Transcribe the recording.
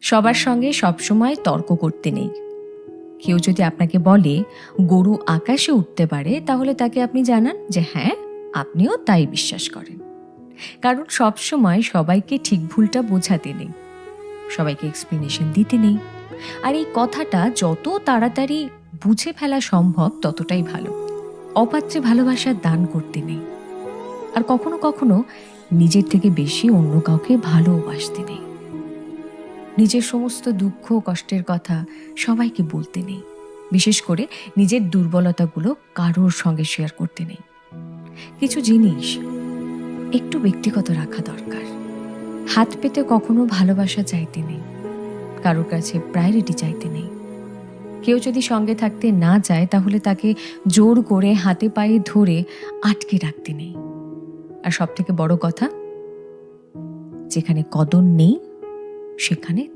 সবার সঙ্গে সবসময় তর্ক করতে নেই। কেউ যদি আপনাকে বলে গরু আকাশে উঠতে পারে, তাহলে তাকে আপনি জানান যে হ্যাঁ, আপনিও তাই বিশ্বাস করেন। কারণ সবসময় সবাইকে ঠিক ভুলটা বোঝাতে নেই, সবাইকে এক্সপ্লেনেশন দিতে নেই। আর এই কথাটা যত তাড়াতাড়ি বুঝে ফেলা সম্ভব ততটাই ভালো। অপাত্রে ভালোবাসার দান করতে নেই। আর কখনো কখনো নিজের থেকে বেশি অন্য কাউকে ভালোবাসতে নেই। নিজের সমস্ত দুঃখ কষ্টের কথা সবাইকে বলতে নেই। বিশেষ করে নিজের দুর্বলতাগুলো কারোর সঙ্গে শেয়ার করতে নেই। কিছু জিনিস একটু ব্যক্তিগত রাখা দরকার। হাত পেতে কখনো ভালোবাসা চাইতে নেই, কারোর কাছে প্রায়োরিটি চাইতে নেই। কেউ যদি সঙ্গে থাকতে না চায়, তাহলে তাকে জোর করে হাতে পায়ে ধরে আটকে রাখতে নেই। আর সব থেকে বড় কথা, যেখানে কদর নেই সেখানে